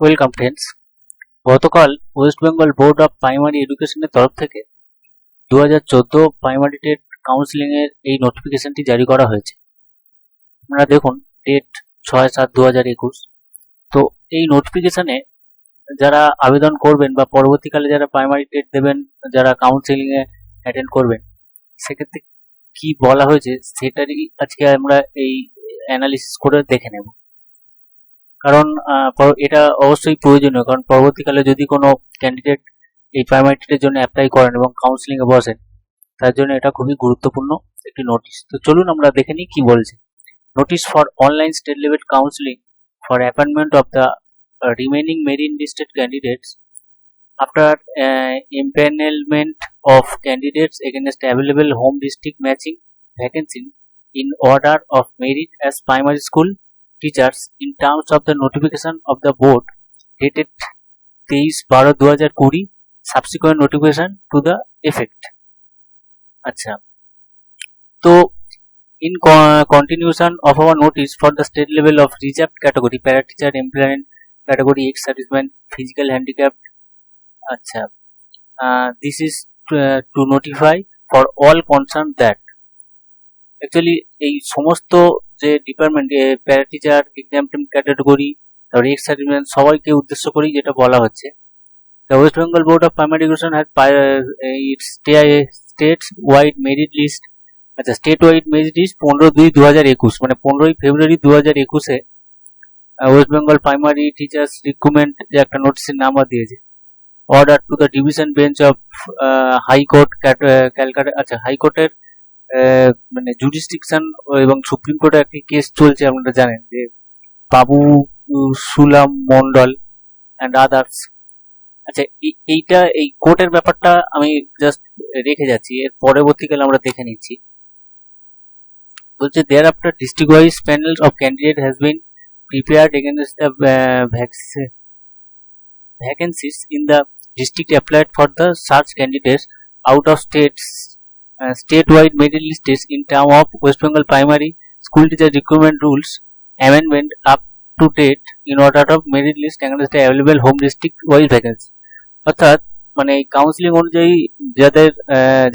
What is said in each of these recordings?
Welcome friends. গতকাল west Bengal board of primary এডুকেশনের তরফ থেকে 2014 প্রাইমারি টেট কাউন্সিলিং এর এই নোটিফিকেশনটি জারি করা হয়েছে। আপনারা দেখুন, ডেট 6/7/2021। তো এই নোটিফিকেশনে যারা আবেদন করবেন বা পরবর্তীকালে যারা প্রাইমারি টেট দেবেন, যারা কাউন্সিলিং এ অ্যাটেন্ড করবেন, সেক্ষেত্রে কি বলা হয়েছে সেটারই আজকে আমরা এই অ্যানালিসিস করে দেখে নেব। কারণ এটা অবশ্যই প্রয়োজনীয়, কারণ পরবর্তীকালে যদি কোনো ক্যান্ডিডেট এই প্রাইমারি টেটের জন্য অ্যাপ্লাই করেন এবং কাউন্সিলিং এ বসেন, তার জন্য এটা খুবই গুরুত্বপূর্ণ একটি নোটিশ। তো চলুন আমরা দেখে নিই কি বলছে। Notice for online state level counselling for appointment of the remaining merit listed candidates after empanelment of candidates against available home district matching vacancy in order of merit as primary school teachers in terms of the notification of the board dated 23/12/2020 subsequent notification to the effect. আচ্ছা, তো in continuation of our notice for the state level of reserved category para teacher employment category ex serviceman physical handicap, আচ্ছা, this is to notify for all concerned that actually এই সমস্ত যে department para teacher exempted category আর ex serviceman সবাইকে উদ্দেশ্য করেই যেটা বলা হচ্ছে, the west Bengal board of primary education has states wide merit list. আচ্ছা, স্টেট ওয়াইড মেরিট লিস্ট 15/2/2021, মানে 15ই ফেব্রুয়ারি 2021-এ west Bengal primary teachers recruitment যে একটা নোটিশের নাম্বার দিয়েছে। Order to the division bench of high court Calcutta. আচ্ছা, হাইকোর্টের মানে জুডিসডিকশন এবং সুপ্রিম কোর্টে একটি কেস চলছে, আপনারা জানেন, যে বাবু সুলাম মন্ডল অ্যান্ড আদার্স। আচ্ছা, এইটা এই কোর্টের ব্যাপারটা আমি জাস্ট রেখে যাচ্ছি, এর পরবর্তীকালে আমরা দেখে নিচ্ছি। বলছে thereafter district wise panel of candidate has been prepared against the vacancies in the district applied for the such candidates out of statewide merit lists in term of West Bengal primary school teacher recruitment rules amendment up to date in order of merit list against the available home district wise vacancy। অর্থাৎ মানে counselling অনুযায়ী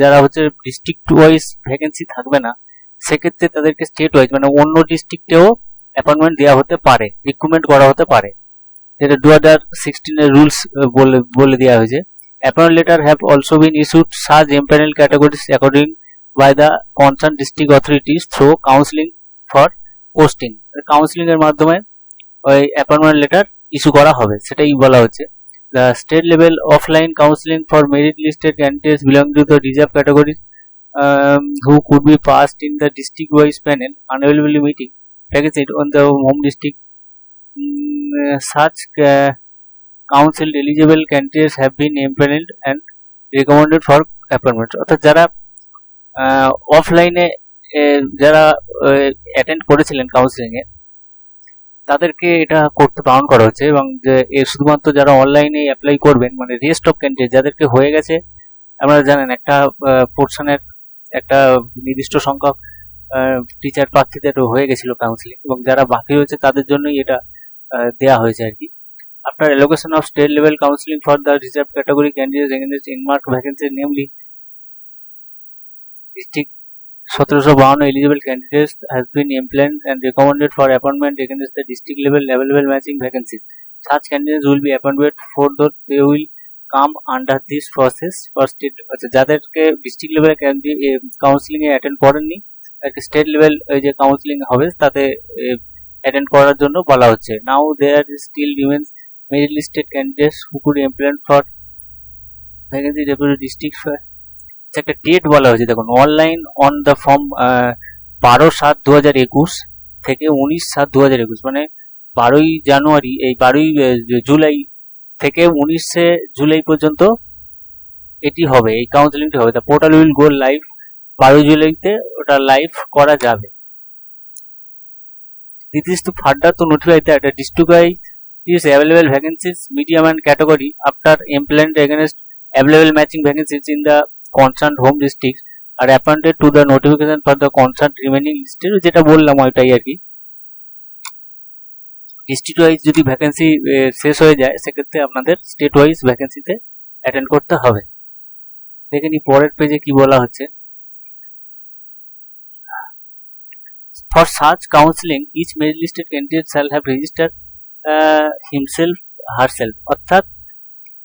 যারা হচ্ছে district wise vacancy থাকবে না, সেক্ষেত্রে তাদেরকে state wise মানে অন্য ডিস্ট্রিক্টেও অ্যাপয়েন্টমেন্ট দেওয়া হতে পারে, রিক্রুটমেন্ট করা হতে পারে, যেটা 2016 এর রুলস বলে দেওয়া হয়েছে। Appointment letter have also been issued such empanel categories according by the concern district authorities through counselling for posting. Counselling এর মাধ্যমে ওই অ্যাপয়েন্টমেন্ট লেটার ইস্যু করা হবে, সেটাই বলা হচ্ছে। The state level offline counselling for merit listed candidates belong to the reserve categories who could be passed in the district wise panel unavailability meeting vacancy on the home district. Such council eligible candidates have been empaneled and recommended for appointment। অর্থাৎ যারা অফলাইনে যারা attend করেছিলেন counselling এ, তাদেরকে এটা করতে বারণ করা হচ্ছে, এবং যে শুধুমাত্র যারা অনলাইনে অ্যাপ্লাই করবেন, মানে রেস্ট অফ ক্যান্ডিডেট যাদেরকে হয়ে গেছে, আপনারা জানেন একটা পোর্শনের একটা নির্দিষ্ট সংখ্যক টিচার প্রার্থীদের হয়ে গেছিল কাউন্সিলিং, এবং যারা বাকি রয়েছে তাদের জন্যই এটা দেয়া হয়েছে আর কি। After allocation of state level counselling for the reserve category candidates against unmarked vacancy namely district 1752 eligible candidates has been employed and recommended for appointment against the district level available matching vacancies. Such candidates will be appointed for though they will come under this process for state। আচ্ছা, যাদেরকে district লেভেলে counselling এ attend করেননি, তাদেরকে state level যে counselling হবে তাতে attend করার জন্য বলা হচ্ছে। Now there still remains merit listed candidates who could employed for vacancy deputy district. একটা ডেট বলা হয়েছে, দেখুন, অনলাইন অন দ্য ফর্ম 12/7/2021 থেকে 19/7/2021, মানে 12ই জানুয়ারি, এই 12ই জুলাই থেকে 19শে জুলাই পর্যন্ত এটি হবে, এই কাউন্সিলিংটি হবে। The portal will go live 12 জুলাইতে ওটা লাইভ করা যাবে। This is to further to notify that the district is available vacancies medium and category after employment against available matching vacancies in the concerned home districts are appointed to the notification for the concerned remaining listed, যেটা বললাম ওইটাই আর কি। District wise যদি vacancy শেষ হয়ে যায় সেক্ষেত্রে আপনাদের স্টেট ওয়াইজ ভ্যাকেন্সিতে অ্যাটেন্ড করতে হবে। দেখে নি পরের পেজে কি বলা হচ্ছে। For such counseling, each merit listed candidate shall have registered himself herself, অর্থাৎ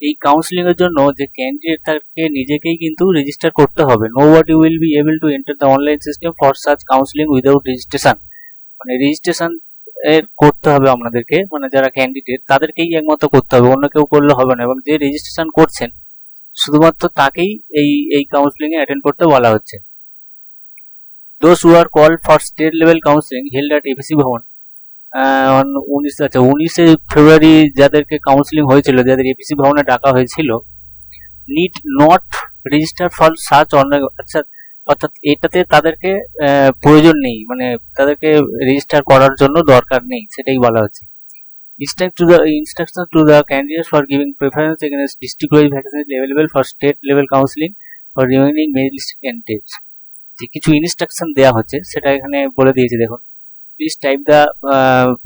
এই কাউন্সিলিং এর জন্য যে ক্যান্ডিডেট তাকে নিজেকেই কিন্তু রেজিস্টার করতে হবে। Nobody will be able to enter the online system for such counseling without registration, মানে রেজিস্ট্রেশন এর করতে হবে আপনাদেরকে, মানে যারা ক্যান্ডিডেট তাদেরকেই একমাত্র করতে হবে, অন্য কেউ করলে হবে না। এবং যে রেজিস্ট্রেশন করছেন শুধুমাত্র তাকেই এই কাউন্সিলিং এ অ্যাটেন্ড করতে বলা হচ্ছে। Those who are called for state level counseling held at APC ভবন on 19 ফেব্রুয়ারি যাদেরকে কাউন্সিলিং হয়েছিল, যাদের এপিসি ভবনে ডাকা হয়েছিল, need not register for search online, অর্থাৎ এটাতে তাদেরকে প্রয়োজন নেই, মানে তাদেরকে রেজিস্টার করার জন্য দরকার নেই, সেটাই বলা হচ্ছে। Instructions to the candidates for giving preference against district wise vacancies available for state level counseling for remaining merit listed candidates, যে কিছু ইনস্ট্রাকশন দেওয়া হচ্ছে সেটা এখানে বলে দিয়েছে। দেখুন, please type the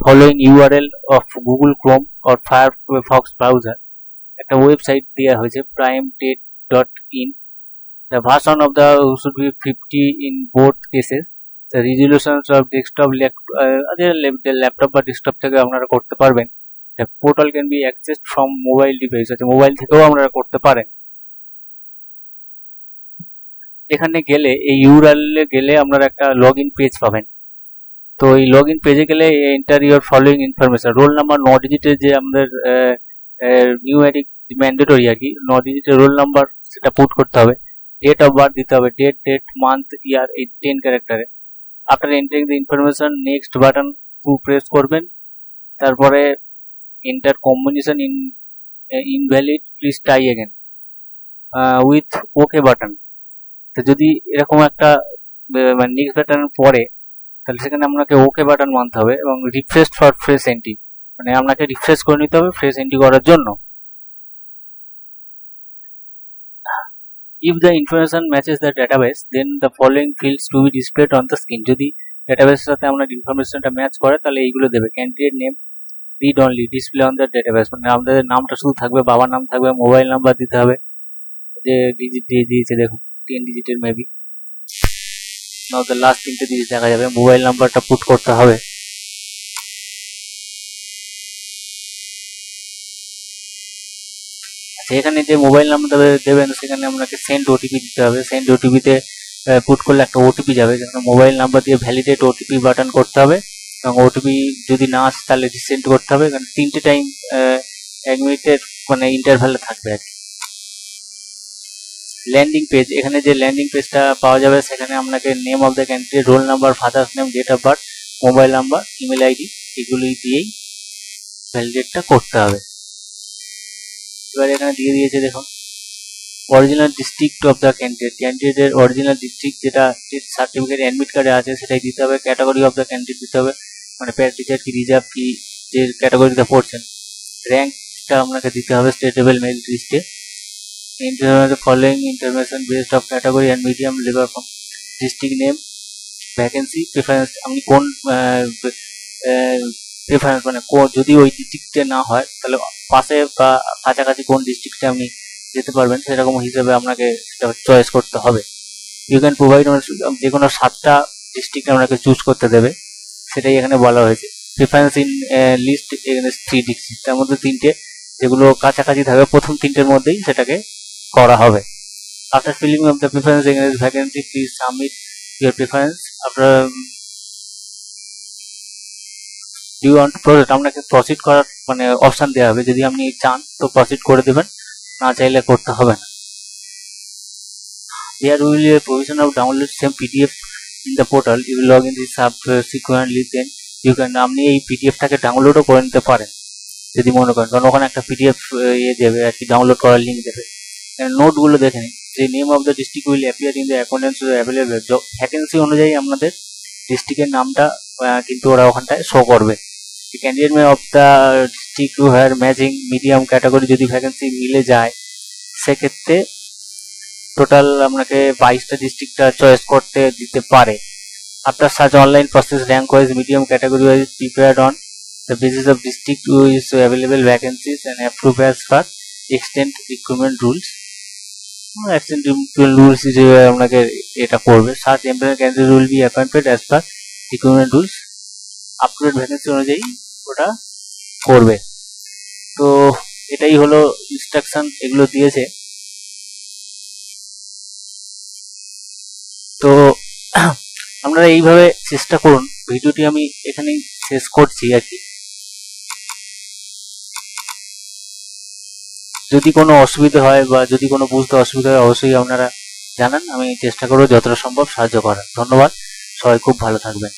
following URL of Google Chrome or Firefox browser. একটা ওয়েবসাইট দেওয়া হয়েছে primetate.in. The version of the should be 50 in both cases. The resolutions of desktop laptop বা ডেস্কটপ থেকে আপনারা করতে পারবেন। The portal can be accessed from mobile device, mobile থেকেও আপনারা করতে পারেন। এখানে গেলে এই ইউআরএল এ গেলে আপনারা একটা লগইন পেজ পাবেন। তো এই লগইন পেজে গেলে enter your following information, roll number 9 ডিজিটের যে আমাদের নিউমেরিক ম্যান্ডেটরি আর কি, 9 ডিজিটের রোল নাম্বার সেটা পুট করতে হবে। ডেট অফ বার্থ দিতে হবে, ডেট মান্থ ইয়ার, এই 10 ক্যারেক্টারে। After entering the information next button press করবেন। তারপরে enter combination invalid, please try again with okay button. তো যদি এরকম একটা মানে নেক্সট বাটন পরে, তাহলে সেখানে আপনাকে ওকে বাটন মানতে হবে এবং রিফ্রেশ ফর ফ্রেশ এন্ট্রি, মানে আপনাকে রিফ্রেশ করে নিতে হবে ফ্রেশ এন্ট্রি করার জন্য। If the information matches the database, then the following fields to be displayed on the screen. যদি ডেটাবেসের সাথে আপনার ইনফরমেশনটা ম্যাচ করে তাহলে এইগুলো দেবে। Candidate name read only, display on the database, মানে আমাদের নামটা শুধু থাকবে, বাবার নাম থাকবে, মোবাইল নাম্বার দিতে হবে, যে ডিজিট দিয়ে দিয়েছে দেখুন 10 ডিজিটের মেবি, নয়তো লাস্ট 3টে ডিজিট দেখা যাবে, মোবাইল নাম্বারটা পুট করতে হবে। এখানে যে মোবাইল নাম্বার দেবেন সেখানে আপনাকে সেন্ড ওটিপি দিতে হবে। সেন্ড ওটিপিতে পুট করলে একটা ওটিপি যাবে, যেখানে মোবাইল নাম্বার দিয়ে ভ্যালিডেট ওটিপি বাটন করতে হবে এবং ওটিপি যদি না আসে তাহলে রিসেন্ড করতে হবে। এখানে 3টে টাইম 1 মিনিটের মানে ইন্টারভ্যালে থাকবে আর কি। ল্যান্ডিং পেজ, এখানে যে ল্যান্ডিং পেজটা পাওয়া যাবে সেখানে আপনাকে name of the candidate, roll number, father's name, date of birth, mobile number, email ID, এগুলি দিয়েই ভ্যালিডেটটা করতে হবে। এবার এখানে দিয়ে দিয়েছে দেখুন, অরিজিনাল ডিস্ট্রিক্ট অফ দ্য ক্যান্ডিডেটের অরিজিনাল ডিস্ট্রিক্ট যেটা সার্টিফিকেট অ্যাডমিট কার্ডে আছে সেটাই দিতে হবে। ক্যাটাগরি অফ দ্য ক্যান্ডিডেট দিতে হবে, মানে প্যারা টিচার কি রিজার্ভ কি যে ক্যাটাগরিতে পড়ছেন। র্যাঙ্কটা আপনাকে দিতে হবে স্টেট লেভেল মেরিট লিস্টে। Following information based of category and medium labour form, district name, vacancy, preference, আপনি কোন প্রেফারেন্স মানে যদি ওই ডিস্ট্রিক্টে না হয় তাহলে পাশে বা কাছাকাছি কোন ডিস্ট্রিক্টে আপনি যেতে পারবেন সেরকম হিসেবে আপনাকে সেটা চয়েস করতে হবে। ইউ ক্যান প্রোভাইড, যে কোনো 7টা ডিস্ট্রিক্ট আপনাকে চুজ করতে দেবে, সেটাই এখানে বলা হয়েছে। প্রেফারেন্স ইন লিস্ট এখানে 3 ডিস্ট্রিক্ট, তার মধ্যে 3টে যেগুলো কাছাকাছি থাকবে প্রথম 3টের মধ্যেই সেটাকে করা হবে। After filling of the preference against vacancy, please submit your preference. After do you want to proceed, আপনাকে প্রসিড করার মানে অপশন দেওয়া হবে, যদি আপনি চান তো প্রসিড করে দেবেন, না চাইলে করতে হবে না। There will be a provision of download same PDF in the portal. You will log in this subsequently, then you can, আপনি এই পিডিএফটাকে ডাউনলোডও করে নিতে পারেন যদি মনে করেন, কারণ ওখানে একটা পিডিএফ দেবে আর কি, ডাউনলোড করার লিঙ্ক দেবে। নোটগুলো দেখে নিন, যে name of the district will appear in the accountants available, vacancy অনুযায়ী আপনাদের ডিস্ট্রিক্টের নামটা কিন্তু ওরা ওখানটায় শো করবে। Candidate may of the district to higher matching medium category, যদি ভ্যাকেন্সি মিলে যায় সেক্ষেত্রে টোটাল আপনাকে 22টা ডিস্ট্রিক্টটা চয়েস করতে দিতে পারে। After search online process rank wise medium category wise prepared on the basis of district is available vacancies and approve as per extent recruitment rules. Extent recruitment rules হিসেবে আপনাকে এটা করবে। such employee candidate will be appointed as per recruitment rules, up to date vacancy অনুযায়ী ওটা করবে। তো এটাই হলো ইনস্ট্রাকশন, এগুলো দিয়েছে। তো আপনারা এইভাবে চেষ্টা করুন। ভিডিওটি আমি এখানেই শেষ করছি আর কি। যদি কোনো অসুবিধা হয় বা যদি কোনো বুঝতে অসুবিধা হয় অবশ্যই আপনারা জানান, আমি চেষ্টা করব যতটা সম্ভব সাহায্য করার। ধন্যবাদ, সবাই খুব ভালো থাকবেন।